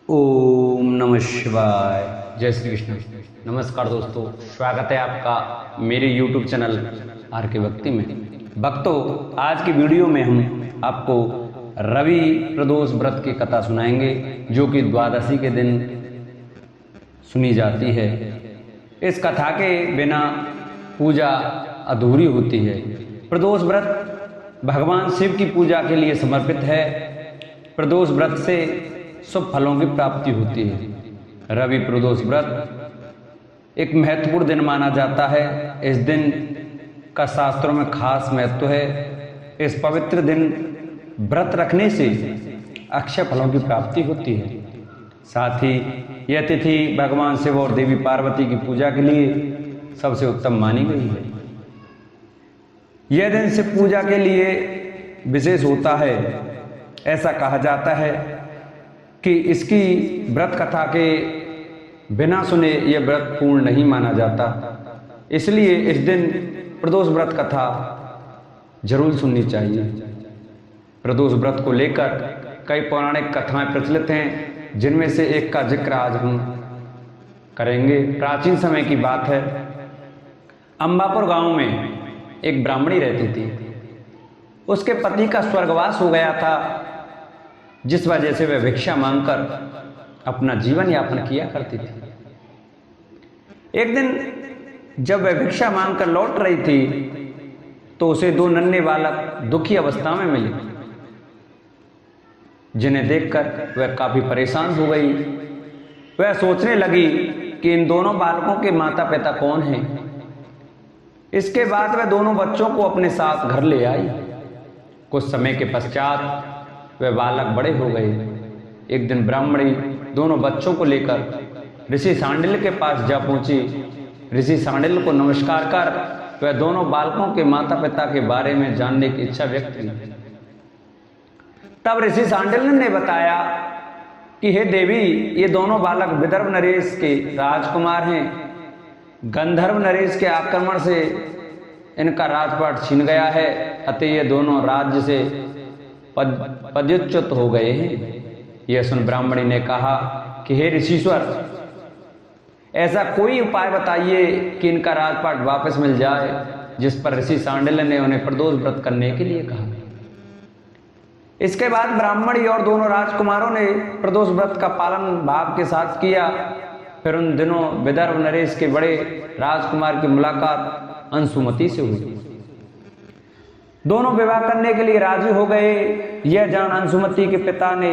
ओम नमः शिवाय। जय श्री कृष्ण। नमस्कार दोस्तों, स्वागत है आपका मेरे YouTube चैनल आर के भक्ति में। भक्तों, आज की वीडियो में हम आपको रवि प्रदोष व्रत की कथा सुनाएंगे, जो कि द्वादशी के दिन सुनी जाती है। इस कथा के बिना पूजा अधूरी होती है। प्रदोष व्रत भगवान शिव की पूजा के लिए समर्पित है। प्रदोष व्रत से शुभ फलों की प्राप्ति होती है। रवि प्रदोष व्रत एक महत्वपूर्ण दिन माना जाता है। इस दिन का शास्त्रों में खास महत्व है। इस पवित्र दिन व्रत रखने से अक्षय फलों की प्राप्ति होती है। साथ ही यह तिथि भगवान शिव और देवी पार्वती की पूजा के लिए सबसे उत्तम मानी गई है। यह दिन शिव पूजा के लिए विशेष होता है। ऐसा कहा जाता है कि इसकी व्रत कथा के बिना सुने यह व्रत पूर्ण नहीं माना जाता। इसलिए इस दिन प्रदोष व्रत कथा जरूर सुननी चाहिए। प्रदोष व्रत को लेकर कई पौराणिक कथाएं प्रचलित हैं, जिनमें से एक का जिक्र आज हम करेंगे। प्राचीन समय की बात है। अंबापुर गांव में एक ब्राह्मणी रहती थी। उसके पति का स्वर्गवास हो गया था, जिस वजह से वह भिक्षा मांगकर अपना जीवन यापन किया करती थी। एक दिन जब वह भिक्षा मांगकर लौट रही थी, तो उसे दो नन्हे बालक दुखी अवस्था में मिले, जिन्हें देखकर वह काफी परेशान हो गई। वह सोचने लगी कि इन दोनों बालकों के माता पिता कौन हैं। इसके बाद वह दोनों बच्चों को अपने साथ घर ले आई। कुछ समय के पश्चात वह बालक बड़े हो गए। एक दिन ब्राह्मणी दोनों बच्चों को लेकर ऋषि सांडिल्य के पास जा पहुंची। ऋषि सांडिल्य को नमस्कार कर वह दोनों बालकों के माता पिता के बारे में जानने की इच्छा व्यक्त की। तब ऋषि सांडिल्य ने बताया कि हे देवी, ये दोनों बालक विदर्भ नरेश के राजकुमार हैं। गंधर्व नरेश के आक्रमण से इनका राजपाट छीन गया है, अतः ये दोनों राज्य से पदच्युत हो गए हैं। यह सुन ब्राह्मणी ने कहा कि हे ऋषीश्वर, ऐसा कोई उपाय बताइए कि इनका राजपाट वापस मिल जाए। जिस पर ऋषि सांडिल्य ने उन्हें प्रदोष व्रत करने के लिए कहा। इसके बाद ब्राह्मणी और दोनों राजकुमारों ने प्रदोष व्रत का पालन भाव के साथ किया। फिर उन दिनों विदर्भ नरेश के बड़े राजकुमार की मुलाकात अंशुमति से हुई। दोनों विवाह करने के लिए राजी हो गए। यह जान अंशुमति के पिता ने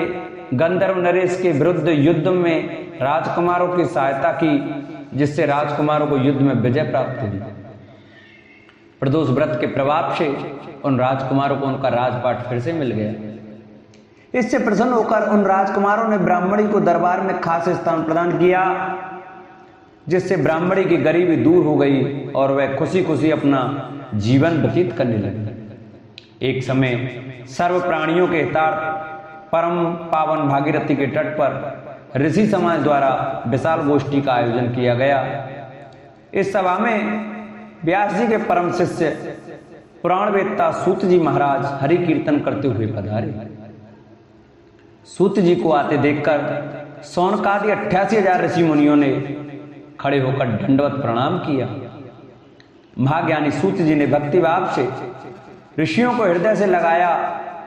गंधर्व नरेश के विरुद्ध युद्ध में राजकुमारों की सहायता की, जिससे राजकुमारों को युद्ध में विजय प्राप्त हुई। प्रदोष व्रत के प्रभाव से उन राजकुमारों को उनका राजपाट फिर से मिल गया। इससे प्रसन्न होकर उन राजकुमारों ने ब्राह्मणी को दरबार में खास स्थान प्रदान किया, जिससे ब्राह्मणी की गरीबी दूर हो गई और वह खुशी खुशी अपना जीवन व्यतीत करने लगी। एक समय सर्व प्राणियों के हितार्थ परम पावन भागीरथी के तट पर ऋषि समाज द्वारा विशाल गोष्ठी का आयोजन किया गया। इस सभा में व्यास जी के परम शिष्य पुराण वेत्ता सूत जी महाराज हरि कीर्तन करते हुए पधारे। सूत जी को आते देखकर सौनकादि 88,000 ऋषि मुनियों ने खड़े होकर दंडवत प्रणाम किया। महाज्ञानी सूत जी ने भक्ति भाव से ऋषियों को हृदय से लगाया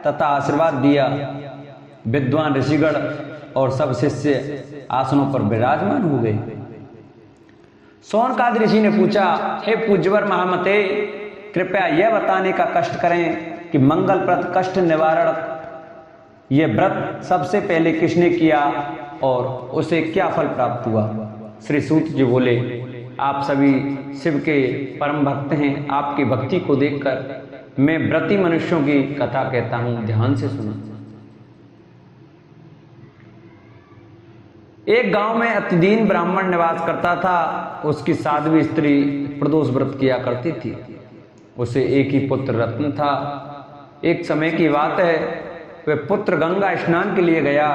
तथा आशीर्वाद दिया। विद्वान ऋषिगण और सब शिष्य आसनों पर विराजमान हो गए। सौनकादि ऋषि ने पूछा, हे पूज्यवर महामते, कृपया यह बताने का कष्ट करें कि मंगलप्रद कष्ट निवारण यह व्रत सबसे पहले किसने किया और उसे क्या फल प्राप्त हुआ। श्री सूत जी बोले, आप सभी शिव के परम भक्त हैं। आपकी भक्ति को देखकर मैं व्रती मनुष्यों की कथा कहता हूं, ध्यान से सुनो। एक गांव में अतिदीन ब्राह्मण निवास करता था। उसकी साध्वी स्त्री प्रदोष व्रत किया करती थी। उसे एक ही पुत्र रत्न था। एक समय की बात है, वह पुत्र गंगा स्नान के लिए गया।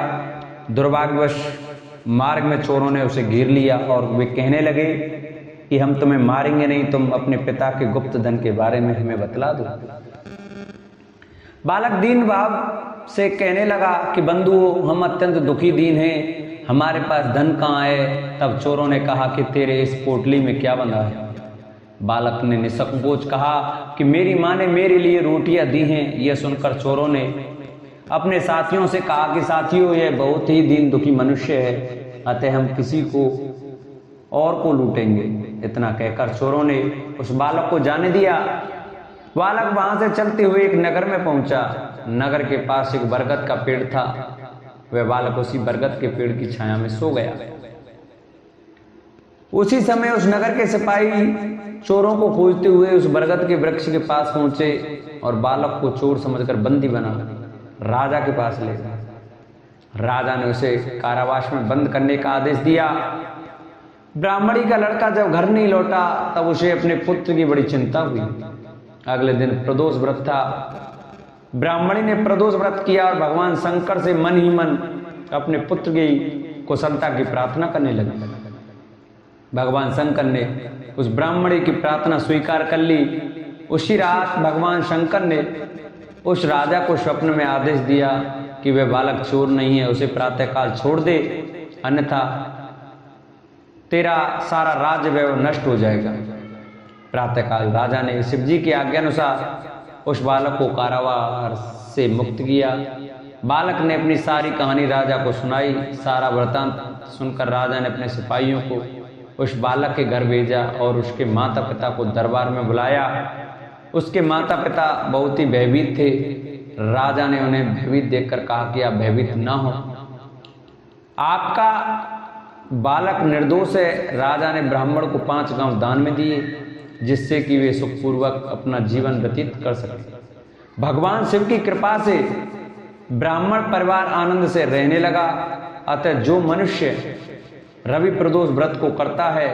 दुर्भाग्यवश मार्ग में चोरों ने उसे घेर लिया और वे कहने लगे कि हम तुम्हें मारेंगे नहीं, तुम अपने पिता के गुप्त धन के बारे में हमें बतला दो। बालक दीन भाव से कहने लगा कि बंधुओं, हम अत्यंत दुखी दीन हैं, हमारे पास धन कहाँ है? तब चोरों ने कहा कि तेरे इस पोटली में क्या बंधा है? बालक ने निसंकोच कहा कि मेरी माँ ने मेरे लिए रोटियां दी हैं। यह सुनकर चोरों ने अपने साथियों से कहा कि साथियों, यह बहुत ही दीन दुखी मनुष्य है, अतः हम किसी को और को लूटेंगे। इतना कहकर चोरों ने उस बालक को जाने दिया। बालक वहां से चलते हुए एक नगर में पहुंचा। नगर के पास एक बरगद का पेड़ था। वह बालक उसी बरगद के पेड़ की छाया में सो गया। उसी समय उस नगर के सिपाही चोरों को खोजते हुए उस बरगद के वृक्ष के पास पहुंचे और बालक को चोर समझकर बंदी बना राजा के पास ले गए। राजा ने उसे कारावास में बंद करने का आदेश दिया। ब्राह्मणी का लड़का जब घर नहीं लौटा तब उसे अपने पुत्र की बड़ी चिंता हुई। अगले दिन प्रदोष व्रत था। ब्राह्मणी ने प्रदोष व्रत किया और भगवान शंकर से मन ही मन अपने पुत्र की कुशलता की प्रार्थना करने लगी। भगवान शंकर ने उस ब्राह्मणी की प्रार्थना स्वीकार कर ली। उसी रात भगवान शंकर ने उस राजा को स्वप्न में आदेश दिया कि वह बालक चोर नहीं है, उसे प्रातःकाल छोड़ दे, अन्यथा तेरा सारा राज्य वैभव नष्ट हो जाएगा। प्रातःकाल राजा ने शिव जी की आज्ञा अनुसार उस बालक को कारावास से मुक्त किया। बालक ने अपनी सारी कहानी राजा को सुनाई। सारा वृतांत सुनकर राजा ने अपने सिपाहियों को उस बालक के घर भेजा और उसके माता पिता को दरबार में बुलाया। उसके माता पिता बहुत ही भयभीत थे। राजा ने उन्हें भयभीत देखकर कहा कि आप भयभीत ना हो, आपका बालक निर्दोष है। राजा ने ब्राह्मण को 5 गांव दान में दिए, जिससे कि वे सुखपूर्वक अपना जीवन व्यतीत कर सके। भगवान शिव की कृपा से ब्राह्मण परिवार आनंद से रहने लगा। अतः जो मनुष्य रवि प्रदोष व्रत को करता है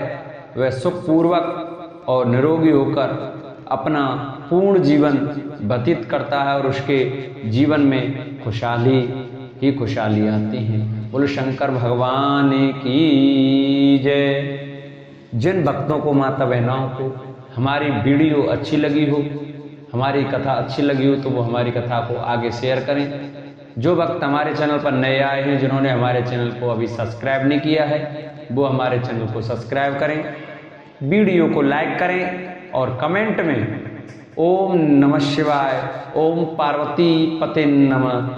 वह सुखपूर्वक और निरोगी होकर अपना पूर्ण जीवन व्यतीत करता है और उसके जीवन में खुशहाली ही खुशहाली आती है। बोलो शंकर भगवान की जय। जिन भक्तों को, माता बहनों को हमारी वीडियो अच्छी लगी हो, हमारी कथा अच्छी लगी हो, तो वो हमारी कथा को आगे शेयर करें। जो भक्त हमारे चैनल पर नए आए हैं, जिन्होंने हमारे चैनल को अभी सब्सक्राइब नहीं किया है, वो हमारे चैनल को सब्सक्राइब करें, वीडियो को लाइक करें और कमेंट में ओम नमः शिवाय, ओम पार्वती पते नमः।